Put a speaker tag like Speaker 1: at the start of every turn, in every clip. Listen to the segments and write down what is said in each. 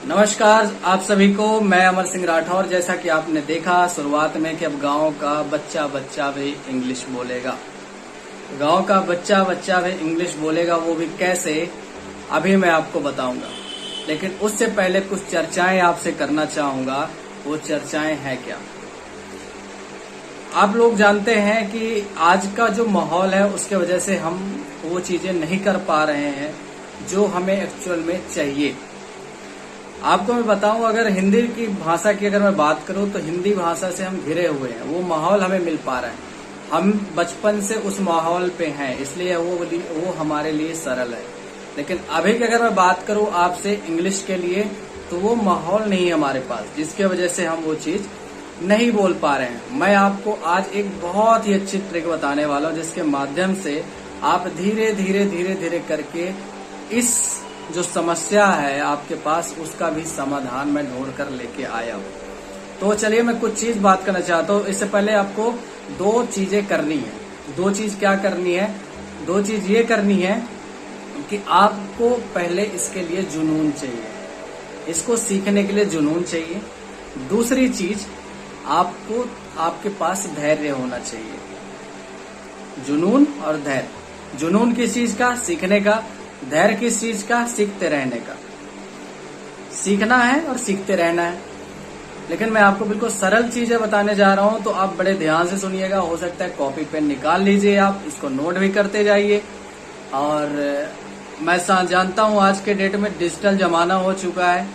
Speaker 1: नमस्कार आप सभी को। मैं अमर सिंह राठौर। जैसा कि आपने देखा शुरुआत में कि अब गांव का बच्चा बच्चा भी इंग्लिश बोलेगा। गांव का बच्चा बच्चा भी इंग्लिश बोलेगा, वो भी कैसे, अभी मैं आपको बताऊंगा। लेकिन उससे पहले कुछ चर्चाएं आपसे करना चाहूंगा। वो चर्चाएं हैं क्या? आप लोग जानते हैं कि आज का जो माहौल है उसके वजह से हम वो चीजें नहीं कर पा रहे हैं जो हमें एक्चुअल में चाहिए। आपको मैं बताऊं, अगर हिंदी की भाषा की अगर मैं बात करूं तो हिंदी भाषा से हम घिरे हुए हैं, वो माहौल हमें मिल पा रहा है। हम बचपन से उस माहौल पे हैं, इसलिए वो हमारे लिए सरल है। लेकिन अभी की अगर मैं बात करूं आपसे इंग्लिश के लिए, तो वो माहौल नहीं है हमारे पास, जिसके वजह से हम वो चीज नहीं बोल पा रहे हैं। मैं आपको आज एक बहुत ही अच्छी ट्रिक बताने वाला हूं, जिसके माध्यम से आप धीरे धीरे धीरे धीरे करके इस जो समस्या है आपके पास, उसका भी समाधान मैं ढूंढ कर लेके आया हूँ। तो चलिए मैं कुछ चीज बात करना चाहता हूँ। इससे पहले आपको दो चीजें करनी है। दो चीज क्या करनी है? दो चीज ये करनी है कि आपको पहले इसके लिए जुनून चाहिए, इसको सीखने के लिए जुनून चाहिए। दूसरी चीज, आपको आपके पास धैर्य होना चाहिए। जुनून और धैर्य। जुनून किस चीज का? सीखने का। धैर्य किस चीज का? सीखते रहने का। सीखना है और सीखते रहना है। लेकिन मैं आपको बिल्कुल सरल चीजें बताने जा रहा हूं, तो आप बड़े ध्यान से सुनिएगा। हो सकता है कॉपी पेन निकाल लीजिए, आप इसको नोट भी करते जाइए। और मैं जानता हूं आज के डेट में डिजिटल जमाना हो चुका है,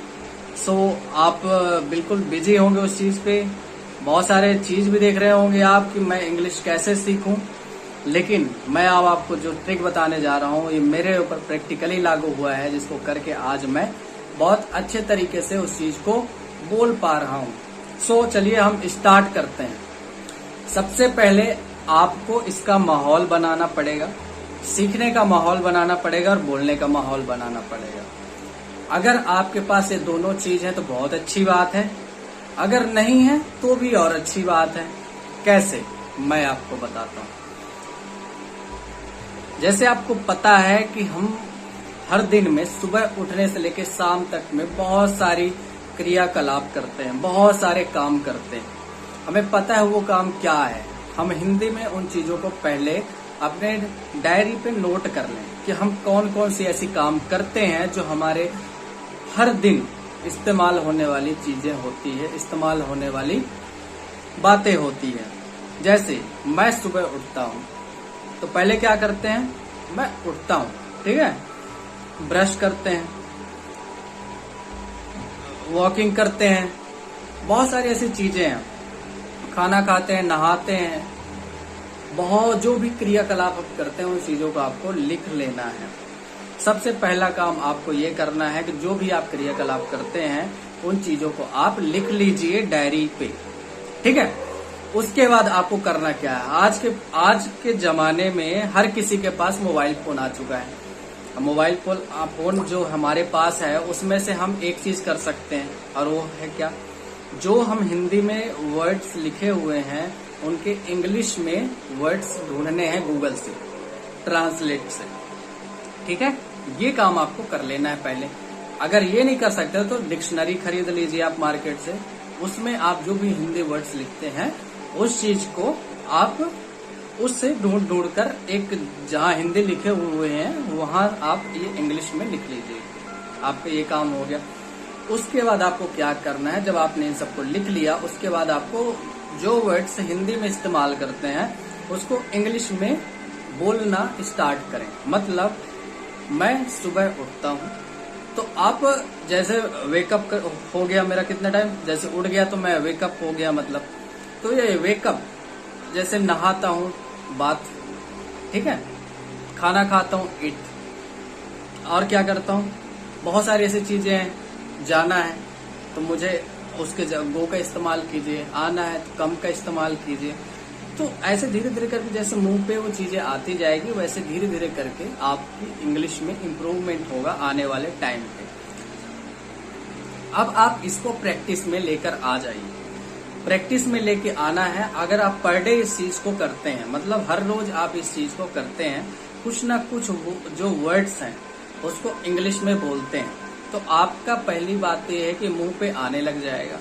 Speaker 1: सो आप बिल्कुल बिजी होंगे उस चीज पे। बहुत सारे चीज भी देख रहे होंगे आप कि मैं इंग्लिश कैसे सीखूं। लेकिन मैं अब आपको जो ट्रिक बताने जा रहा हूँ, ये मेरे ऊपर प्रैक्टिकली लागू हुआ है, जिसको करके आज मैं बहुत अच्छे तरीके से उस चीज को बोल पा रहा हूँ। सो चलिए हम स्टार्ट करते हैं। सबसे पहले आपको इसका माहौल बनाना पड़ेगा, सीखने का माहौल बनाना पड़ेगा और बोलने का माहौल बनाना पड़ेगा। अगर आपके पास ये दोनों चीज है तो बहुत अच्छी बात है, अगर नहीं है तो भी और अच्छी बात है। कैसे? मैं आपको बताता हूँ। जैसे आपको पता है कि हम हर दिन में सुबह उठने से लेकर शाम तक में बहुत सारी क्रियाकलाप करते हैं, बहुत सारे काम करते हैं। हमें पता है वो काम क्या है। हम हिंदी में उन चीजों को पहले अपने डायरी पे नोट कर लें कि हम कौन कौन सी ऐसी काम करते हैं जो हमारे हर दिन इस्तेमाल होने वाली चीजें होती है, इस्तेमाल होने वाली बातें होती है। जैसे मैं सुबह उठता हूँ तो पहले क्या करते हैं? मैं उठता हूँ, ठीक है, ब्रश करते हैं, वॉकिंग करते हैं, बहुत सारी ऐसी चीजें हैं, खाना खाते हैं, नहाते हैं, बहुत जो भी क्रियाकलाप आप करते हैं उन चीजों को आपको लिख लेना है। सबसे पहला काम आपको ये करना है कि जो भी आप क्रियाकलाप करते हैं उन चीजों को आप लिख लीजिए डायरी पे, ठीक है। उसके बाद आपको करना क्या है? आज के जमाने में हर किसी के पास मोबाइल फोन आ चुका है। मोबाइल फोन जो हमारे पास है उसमें से हम एक चीज कर सकते हैं, और वो है क्या? जो हम हिंदी में वर्ड्स लिखे हुए हैं उनके इंग्लिश में वर्ड्स ढूंढने हैं गूगल से, ट्रांसलेट से, ठीक है। ये काम आपको कर लेना है पहले। अगर ये नहीं कर सकते तो डिक्शनरी खरीद लीजिए आप मार्केट से। उसमें आप जो भी हिंदी वर्ड्स लिखते हैं उस चीज को आप उससे ढूंढ कर एक जहां हिंदी लिखे हुए हैं वहां आप ये इंग्लिश में लिख लीजिए। आपका ये काम हो गया। उसके बाद आपको क्या करना है? जब आपने इन सबको लिख लिया, उसके बाद आपको जो वर्ड्स हिंदी में इस्तेमाल करते हैं उसको इंग्लिश में बोलना स्टार्ट करें। मतलब मैं सुबह उठता हूँ तो आप जैसे वेकअप हो गया मेरा, कितना टाइम जैसे उठ गया तो मैं वेकअप हो गया, मतलब तो ये वेकअप, जैसे नहाता हूँ बात, ठीक है, खाना खाता हूँ ईट, और क्या करता हूँ, बहुत सारी ऐसी चीजें हैं। जाना है तो मुझे उसके गो का इस्तेमाल कीजिए, आना है तो कम का इस्तेमाल कीजिए। तो ऐसे धीरे धीरे करके जैसे मुंह पे वो चीजें आती जाएगी, वैसे धीरे धीरे करके आपकी इंग्लिश में इम्प्रूवमेंट होगा आने वाले टाइम पे। अब आप इसको प्रैक्टिस में लेकर आ जाइए। प्रैक्टिस में लेके आना है। अगर आप पर डे इस चीज को करते हैं, मतलब हर रोज आप इस चीज को करते हैं, कुछ ना कुछ जो वर्ड्स हैं उसको इंग्लिश में बोलते हैं, तो आपका पहली बात ये है कि मुंह पे आने लग जाएगा।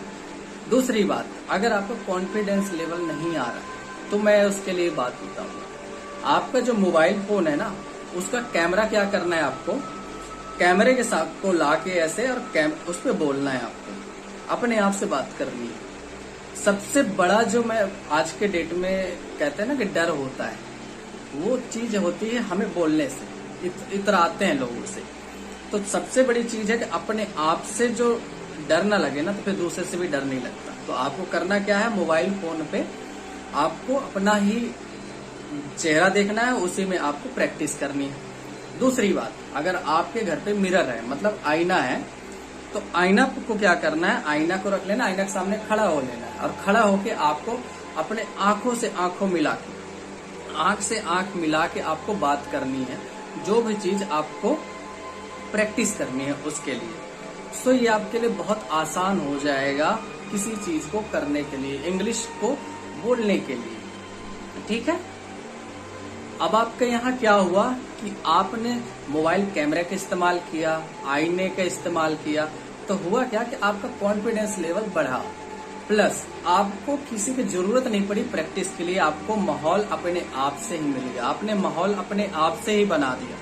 Speaker 1: दूसरी बात, अगर आपका कॉन्फिडेंस लेवल नहीं आ रहा तो मैं उसके लिए बात बताऊंगा। आपका जो मोबाइल फोन है ना, उसका कैमरा क्या करना है, आपको कैमरे के साथ को ला के ऐसे और उस पर बोलना है, आपको अपने आप से बात करनी है। सबसे बड़ा जो मैं आज के डेट में कहते हैं ना कि डर होता है, वो चीज होती है हमें बोलने से, इतराते हैं लोगों से। तो सबसे बड़ी चीज है कि अपने आप से जो डर ना लगे ना, तो फिर दूसरे से भी डर नहीं लगता। तो आपको करना क्या है, मोबाइल फोन पे आपको अपना ही चेहरा देखना है, उसी में आपको प्रैक्टिस करनी है। दूसरी बात, अगर आपके घर पे मिरर है, मतलब आईना है, तो आईना को क्या करना है, आईना को रख लेना, आईना के सामने खड़ा हो लेना है और खड़ा होके आपको अपने आंखों से आंखों मिला के, आंख से आंख मिला के आपको बात करनी है। जो भी चीज आपको प्रैक्टिस करनी है उसके लिए। सो ये आपके लिए बहुत आसान हो जाएगा किसी चीज को करने के लिए, इंग्लिश को बोलने के लिए। ठीक है। अब आपके यहाँ क्या हुआ कि आपने मोबाइल कैमरे का इस्तेमाल किया, आईने का इस्तेमाल किया, तो हुआ क्या कि आपका कॉन्फिडेंस लेवल बढ़ा, प्लस आपको किसी की जरूरत नहीं पड़ी प्रैक्टिस के लिए। आपको माहौल अपने आप से ही मिल गया, आपने माहौल अपने आप से ही बना दिया।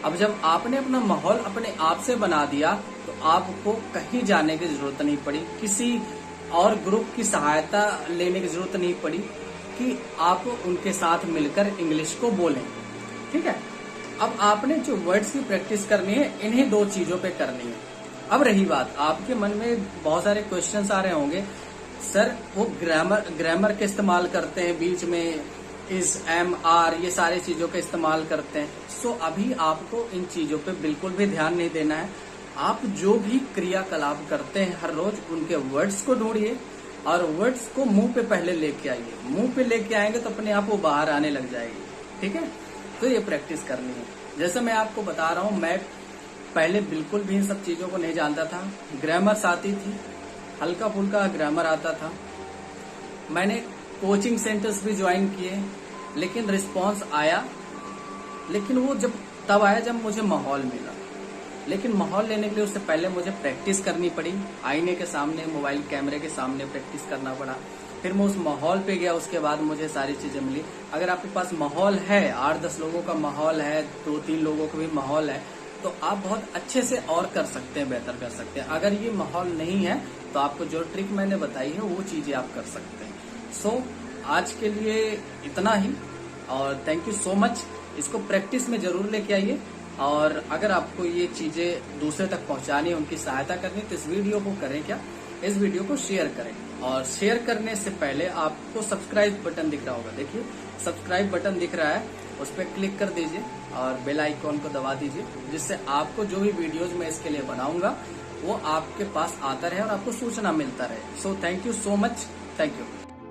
Speaker 1: अब जब आपने अपना माहौल अपने आप से बना दिया तो आपको कहीं जाने की जरूरत नहीं पड़ी, किसी और ग्रुप की सहायता लेने की जरूरत नहीं पड़ी कि आप उनके साथ मिलकर इंग्लिश को बोलें। ठीक है। अब आपने जो वर्ड्स की प्रैक्टिस करनी है, इन्हीं दो चीजों पे करनी है। अब रही बात, आपके मन में बहुत सारे क्वेश्चंस आ रहे होंगे, सर वो ग्रामर के इस्तेमाल करते हैं, बीच में इज, एम, आर, ये सारी चीजों का इस्तेमाल करते हैं। सो अभी आपको इन चीजों पे बिल्कुल भी ध्यान नहीं देना है। आप जो भी क्रियाकलाप करते हैं हर रोज, उनके वर्ड्स को ढूंढिए और वर्ड्स को मुंह पे पहले लेके आइए। मुंह पे लेके आएंगे तो अपने आप वो बाहर आने लग जाएगी। ठीक है। तो ये प्रैक्टिस करनी है। जैसे मैं आपको बता रहा हूँ, मैं पहले बिल्कुल भी इन सब चीजों को नहीं जानता था। ग्रामर्स आती थी, हल्का फुल्का ग्रामर आता था। मैंने कोचिंग सेंटर्स भी ज्वाइन किए, लेकिन रिस्पांस आया, लेकिन वो तब आया जब मुझे माहौल मिला। लेकिन माहौल लेने के लिए उससे पहले मुझे प्रैक्टिस करनी पड़ी, आईने के सामने, मोबाइल कैमरे के सामने प्रैक्टिस करना पड़ा। फिर मैं उस माहौल पे गया, उसके बाद मुझे सारी चीजें मिली। अगर आपके पास माहौल है, 8-10 लोगों का माहौल है, 2-3 लोगों का भी माहौल है, तो आप बहुत अच्छे से और कर सकते हैं, बेहतर कर सकते हैं। अगर ये माहौल नहीं है तो आपको जो ट्रिक मैंने बताई है वो चीजें आप कर सकते हैं। सो आज के लिए इतना ही, और थैंक यू सो मच। इसको प्रैक्टिस में जरूर लेके आइए, और अगर आपको ये चीजें दूसरे तक पहुंचानी है, उनकी सहायता करनी है, तो इस वीडियो को करें क्या, इस वीडियो को शेयर करें। और शेयर करने से पहले आपको सब्सक्राइब बटन दिख रहा होगा, देखिए सब्सक्राइब बटन दिख रहा है, उस पर क्लिक कर दीजिए और बेल आइकॉन को दबा दीजिए, जिससे आपको जो भी वीडियोज मैं इसके लिए बनाऊंगा वो आपके पास आता रहे और आपको सूचना मिलता रहे। So thank you so much, thank you.